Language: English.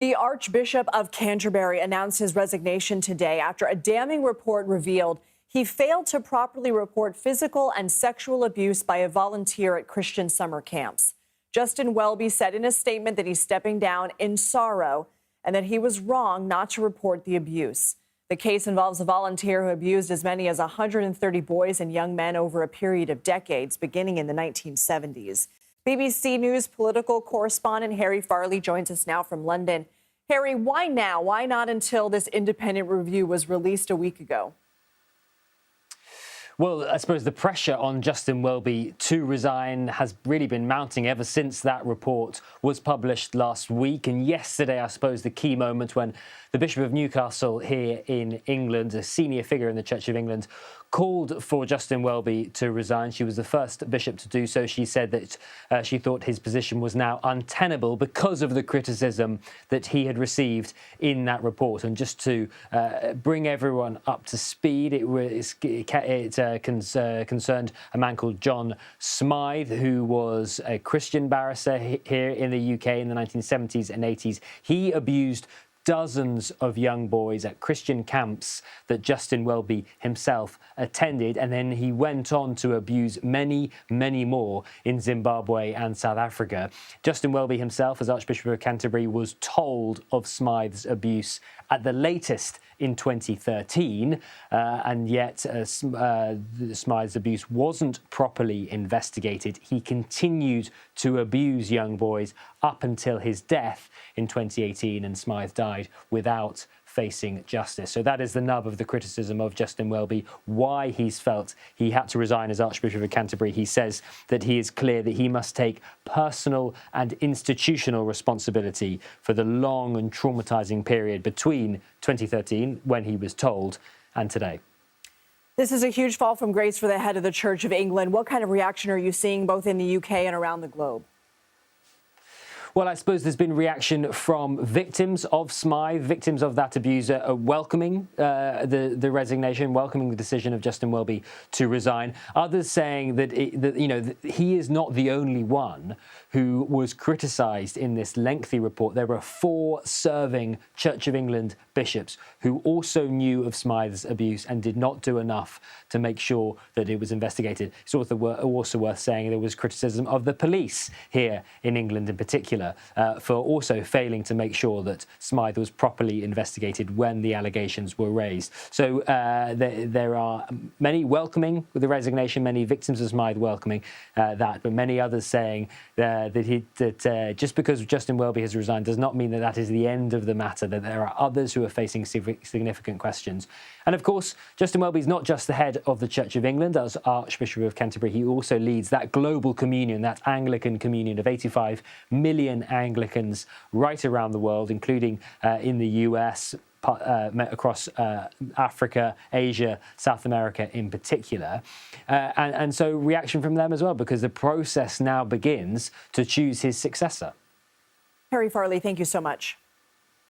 The Archbishop of Canterbury announced his resignation today after a damning report revealed he failed to properly report physical and sexual abuse by a volunteer at Christian summer camps. Justin Welby said in a statement that he's stepping down in sorrow and that he was wrong not to report the abuse. The case involves a volunteer who abused as many as 130 boys and young men over a period of decades, beginning in the 1970s. BBC News political correspondent Harry Farley joins us now from London. Harry, why now? Why not until this independent review was released a week ago? Well, I suppose the pressure on Justin Welby to resign has really been mounting ever since that report was published last week. And yesterday, I suppose, the key moment when the Bishop of Newcastle here in England, a senior figure in the Church of England, called for Justin Welby to resign. She was the first bishop to do so. She said that she thought his position was now untenable because of the criticism that he had received in that report. And just to bring everyone up to speed, it concerned a man called John Smythe, who was a Christian barrister here in the UK in the 1970s and 80s. He abused dozens of young boys at Christian camps that Justin Welby himself attended, and then he went on to abuse many, many more in Zimbabwe and South Africa. Justin Welby himself, as Archbishop of Canterbury, was told of Smythe's abuse at the latest in 2013, and yet Smythe's abuse wasn't properly investigated. He continued to abuse young boys up until his death in 2018, and Smythe died without facing justice. So that is the nub of the criticism of Justin Welby, why he's felt he had to resign as Archbishop of Canterbury. He says that he is clear that he must take personal and institutional responsibility for the long and traumatizing period between 2013, when he was told, and today. This is a huge fall from grace for the head of the Church of England. What kind of reaction are you seeing both in the UK and around the globe? Well, I suppose there's been reaction from victims of Smythe, victims of that abuser, welcoming the resignation, welcoming the decision of Justin Welby to resign. Others saying that he is not the only one who was criticised in this lengthy report. There were 4 serving Church of England bishops who also knew of Smythe's abuse and did not do enough to make sure that it was investigated. It's also worth saying there was criticism of the police here in England in particular, for also failing to make sure that Smythe was properly investigated when the allegations were raised. So there are many welcoming the resignation, many victims of Smythe welcoming that, but many others saying that just because Justin Welby has resigned does not mean that that is the end of the matter, that there are others who are facing significant questions. And of course, Justin Welby is not just the head of the Church of England. As Archbishop of Canterbury, he also leads that global communion, that Anglican communion of 85 million Anglicans right around the world, including in the US, across Africa, Asia, South America in particular. And so reaction from them as well, because the process now begins to choose his successor. Harry Farley, thank you so much.